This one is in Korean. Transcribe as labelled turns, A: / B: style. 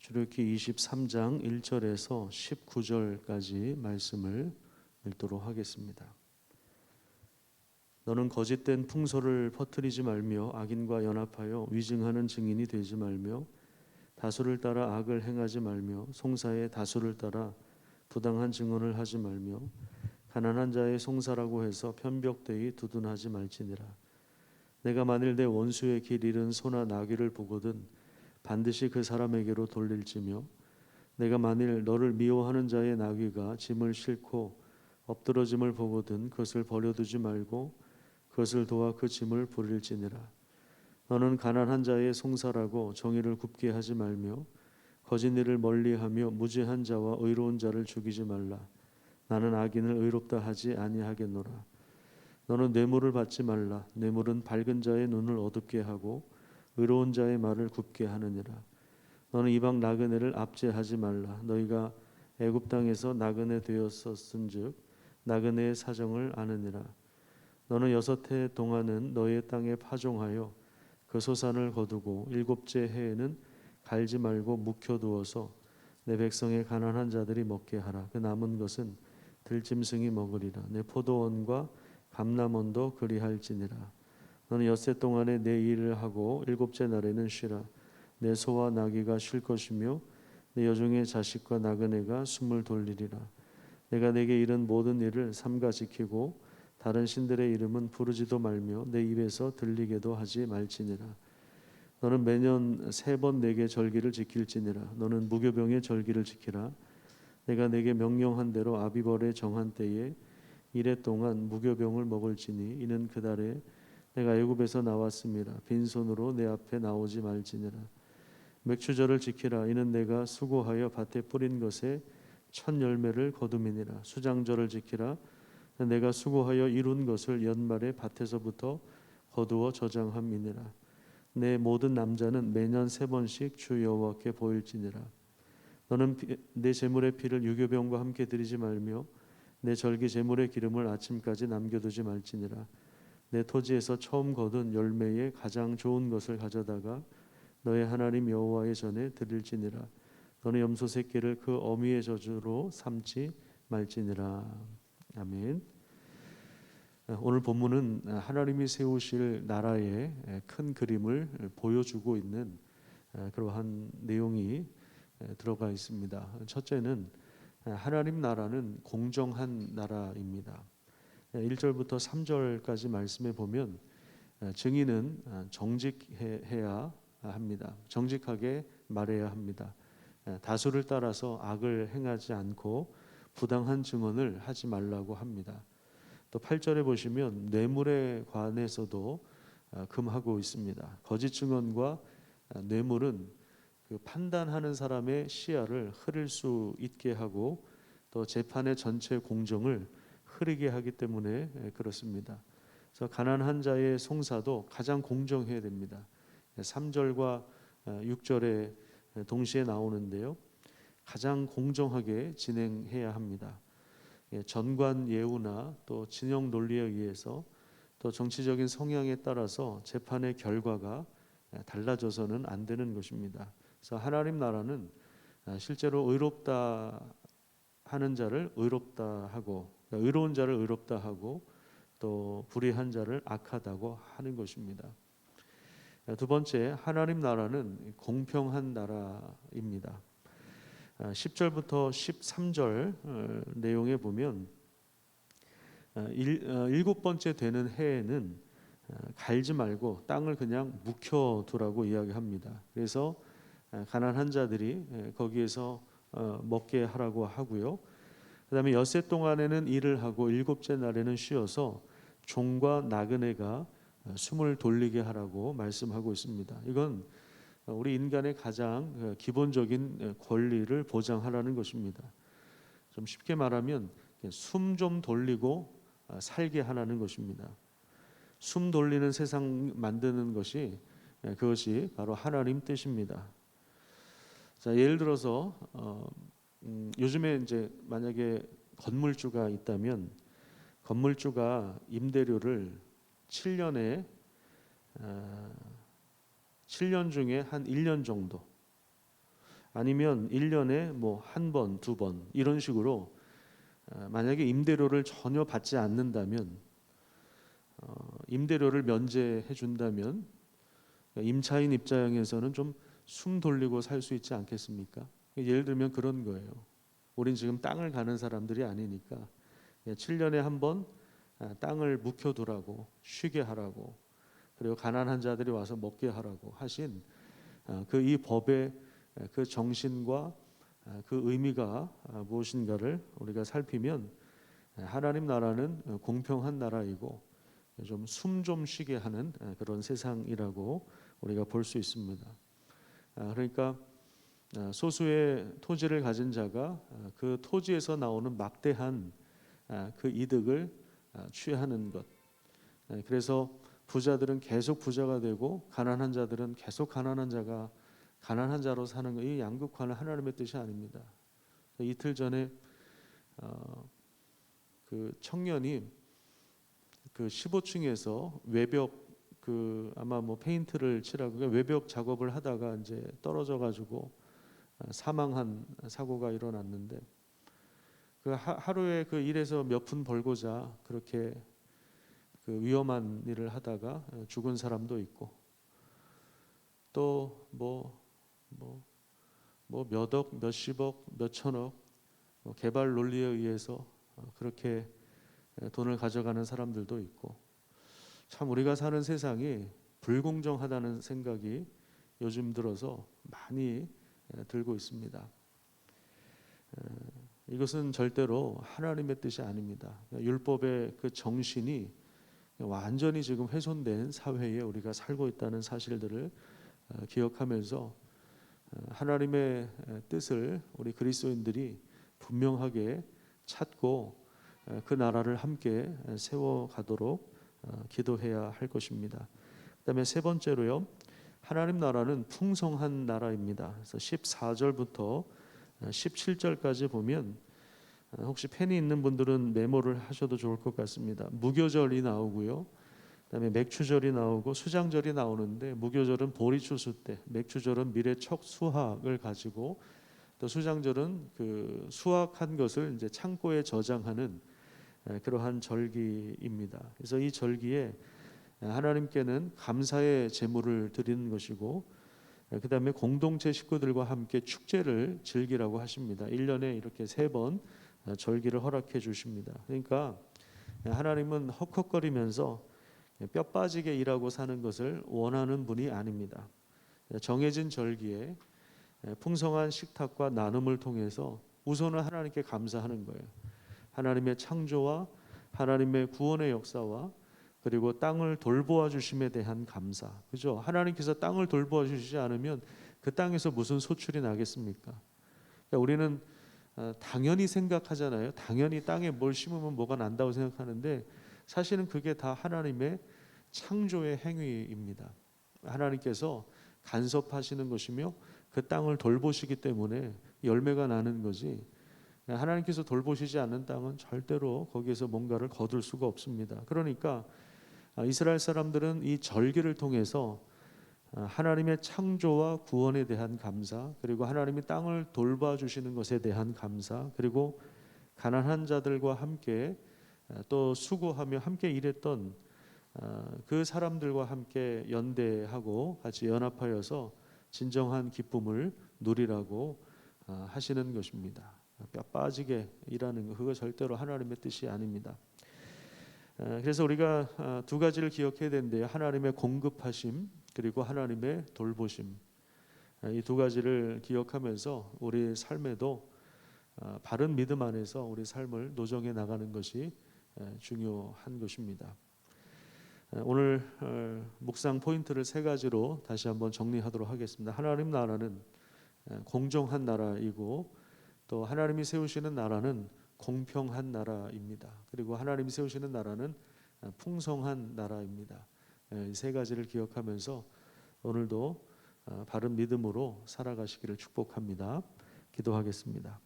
A: 출애굽기 23장 1절에서 19절까지 말씀을 읽도록 하겠습니다. 너는 거짓된 풍소를 퍼뜨리지 말며 악인과 연합하여 위증하는 증인이 되지 말며 다수를 따라 악을 행하지 말며 송사의 다수를 따라 부당한 증언을 하지 말며 가난한 자의 송사라고 해서 편벽되이 두둔하지 말지니라. 내가 만일 내 원수의 길 잃은 소나 나귀를 보거든 반드시 그 사람에게로 돌릴지며 내가 만일 너를 미워하는 자의 나귀가 짐을 싣고 엎드러짐을 보거든 그것을 버려두지 말고 그것을 도와 그 짐을 부릴지니라. 너는 가난한 자의 송사라고 정의를 굽게 하지 말며 거짓 일을 멀리하며 무죄한 자와 의로운 자를 죽이지 말라. 나는 악인을 의롭다 하지 아니하겠노라. 너는 뇌물을 받지 말라. 뇌물은 밝은 자의 눈을 어둡게 하고 의로운 자의 말을 굽게 하느니라. 너는 이방 나그네를 압제하지 말라. 너희가 애굽 땅에서 나그네 되었었은즉 나그네의 사정을 아느니라. 너는 6해 동안은 너의 땅에 파종하여 그 소산을 거두고 7째 해에는 갈지 말고 묵혀두어서 내 백성의 가난한 자들이 먹게 하라. 그 남은 것은 들짐승이 먹으리라. 내 포도원과 감람원도 그리할지니라. 너는 6해 동안에 내 일을 하고 7째 날에는 쉬라. 내 소와 나귀가 쉴 것이며 내 여종의 자식과 나그네가 숨을 돌리리라. 내가 내게 이른 모든 일을 삼가 지키고 다른 신들의 이름은 부르지도 말며 내 입에서 들리게도 하지 말지니라. 너는 매년 3번 내게 절기를 지킬지니라. 너는 무교병의 절기를 지키라. 내가 내게 명령한 대로 아비벌의 정한 때에 1해 동안 무교병을 먹을지니 이는 그 달에 내가 애굽에서 나왔음이라. 빈손으로 내 앞에 나오지 말지니라. 맥추절을 지키라. 이는 내가 수고하여 밭에 뿌린 것에 첫 열매를 거둠이니라. 수장절을 지키라. 내가 수고하여 이룬 것을 연말에 밭에서부터 거두어 저장함이니라. 내 모든 남자는 매년 3번씩 주 여호와께 보일지니라. 너는 내 제물의 피를 유교병과 함께 드리지 말며 내 절기 제물의 기름을 아침까지 남겨두지 말지니라. 내 토지에서 처음 거둔 열매의 가장 좋은 것을 가져다가 너의 하나님 여호와의 전에 드릴지니라. 너는 염소 새끼를 그 어미의 저주로 삼지 말지니라. 아멘. 오늘 본문은 하나님이 세우실 나라의 큰 그림을 보여주고 있는 그러한 내용이 들어가 있습니다. 첫째는 하나님 나라는 공정한 나라입니다. 1절부터 3절까지 말씀해 보면 증인은 정직해야 합니다. 정직하게 말해야 합니다. 다수를 따라서 악을 행하지 않고 부당한 증언을 하지 말라고 합니다. 또 8절에 보시면 뇌물에 관해서도 금하고 있습니다. 거짓 증언과 뇌물은 그 판단하는 사람의 시야를 흐릴 수 있게 하고 또 재판의 전체 공정을 흐리게 하기 때문에 그렇습니다. 그래서 가난한 자의 송사도 가장 공정해야 됩니다. 3절과 6절에 동시에 나오는데요. 가장 공정하게 진행해야 합니다. 전관 예우나 또 진영 논리에 의해서 또 정치적인 성향에 따라서 재판의 결과가 달라져서는 안 되는 것입니다. 그래서 하나님 나라는 실제로 의롭다 하는 자를 의롭다 하고 의로운 자를 의롭다 하고 또 불의한 자를 악하다고 하는 것입니다. 두 번째, 하나님 나라는 공평한 나라입니다. 10절부터 13절 내용에 보면 7번째 되는 해에는 갈지 말고 땅을 그냥 묵혀두라고 이야기합니다. 그래서 가난한 자들이 거기에서 먹게 하라고 하고요. 그 다음에 6해 동안에는 일을 하고 7째 날에는 쉬어서 종과 나그네가 숨을 돌리게 하라고 말씀하고 있습니다. 이건 우리 인간의 가장 기본적인 권리를 보장하라는 것입니다. 좀 쉽게 말하면 숨 좀 돌리고 살게 하라는 것입니다. 숨 돌리는 세상 만드는 것이 그것이 바로 하나님 뜻입니다. 자, 예를 들어서 요즘에 이제 만약에 건물주가 있다면 건물주가 임대료를 7년 중에 한 1년 정도 아니면 1년에 뭐 한 번, 두 번 이런 식으로 만약에 임대료를 전혀 받지 않는다면 임대료를 면제해 준다면 임차인 입장에서는 좀 숨 돌리고 살 수 있지 않겠습니까? 예를 들면 그런 거예요. 우린 지금 땅을 가는 사람들이 아니니까 7년에 한 번 땅을 묵혀두라고, 쉬게 하라고, 그리고 가난한 자들이 와서 먹게 하라고 하신 그 이 법의 그 정신과 그 의미가 무엇인가를 우리가 살피면 하나님 나라는 공평한 나라이고 좀 숨 좀 쉬게 하는 그런 세상이라고 우리가 볼 수 있습니다. 그러니까 소수의 토지를 가진 자가 그 토지에서 나오는 막대한 그 이득을 취하는 것. 그래서 부자들은 계속 부자가 되고 가난한 자들은 계속 가난한 자로 사는 것. 이 양극화는 하나님의 뜻이 아닙니다. 이틀 전에 그 청년이 그 15층에서 외벽 아마 뭐 페인트를 칠하고 외벽 작업을 하다가 이제 떨어져 가지고 사망한 사고가 일어났는데 그 하루에 그 일에서 몇 푼 벌고자 그렇게 그 위험한 일을 하다가 죽은 사람도 있고 또 뭐 몇억, 몇십억, 몇천억 개발 논리에 의해서 그렇게 돈을 가져가는 사람들도 있고 참 우리가 사는 세상이 불공정하다는 생각이 요즘 들어서 많이 들고 있습니다. 이것은 절대로 하나님의 뜻이 아닙니다. 율법의 그 정신이 완전히 지금 훼손된 사회에 우리가 살고 있다는 사실들을 기억하면서 하나님의 뜻을 우리 그리스도인들이 분명하게 찾고 그 나라를 함께 세워가도록 기도해야 할 것입니다. 그다음에 세 번째로요. 하나님 나라는 풍성한 나라입니다. 그래서 14절부터 17절까지 보면 혹시 펜이 있는 분들은 메모를 하셔도 좋을 것 같습니다. 무교절이 나오고요. 그다음에 맥추절이 나오고 수장절이 나오는데 무교절은 보리추수 때, 맥추절은 미래 첫 수확을 가지고 또 수장절은 그 수확한 것을 이제 창고에 저장하는 그러한 절기입니다. 그래서 이 절기에 하나님께는 감사의 제물을 드리는 것이고 그다음에 공동체 식구들과 함께 축제를 즐기라고 하십니다. 1년에 이렇게 3번 절기를 허락해 주십니다. 그러니까 하나님은 헉헉거리면서 뼈 빠지게 일하고 사는 것을 원하는 분이 아닙니다. 정해진 절기에 풍성한 식탁과 나눔을 통해서 우선은 하나님께 감사하는 거예요. 하나님의 창조와 하나님의 구원의 역사와 그리고 땅을 돌보아 주심에 대한 감사. 그죠? 하나님께서 땅을 돌보아 주시지 않으면 그 땅에서 무슨 소출이 나겠습니까? 그러니까 우리는 당연히 생각하잖아요. 당연히 땅에 뭘 심으면 뭐가 난다고 생각하는데 사실은 그게 다 하나님의 창조의 행위입니다. 하나님께서 간섭하시는 것이며 그 땅을 돌보시기 때문에 열매가 나는 거지. 하나님께서 돌보시지 않는 땅은 절대로 거기에서 뭔가를 거둘 수가 없습니다. 그러니까 이스라엘 사람들은 이 절기를 통해서 하나님의 창조와 구원에 대한 감사, 그리고 하나님이 땅을 돌봐주시는 것에 대한 감사, 그리고 가난한 자들과 함께 또 수고하며 함께 일했던 그 사람들과 함께 연대하고 같이 연합하여서 진정한 기쁨을 누리라고 하시는 것입니다. 뼈 빠지게 일하는 거 그거 절대로 하나님의 뜻이 아닙니다. 그래서 우리가 두 가지를 기억해야 되는데요. 하나님의 공급하심 그리고 하나님의 돌보심. 이 두 가지를 기억하면서 우리 삶에도 바른 믿음 안에서 우리 삶을 노정해 나가는 것이 중요한 것입니다. 오늘 묵상 포인트를 3가지로 다시 한번 정리하도록 하겠습니다. 하나님 나라는 공정한 나라이고 또 하나님이 세우시는 나라는 공평한 나라입니다. 그리고 하나님이 세우시는 나라는 풍성한 나라입니다. 이 3가지를 기억하면서 오늘도 바른 믿음으로 살아가시기를 축복합니다. 기도하겠습니다.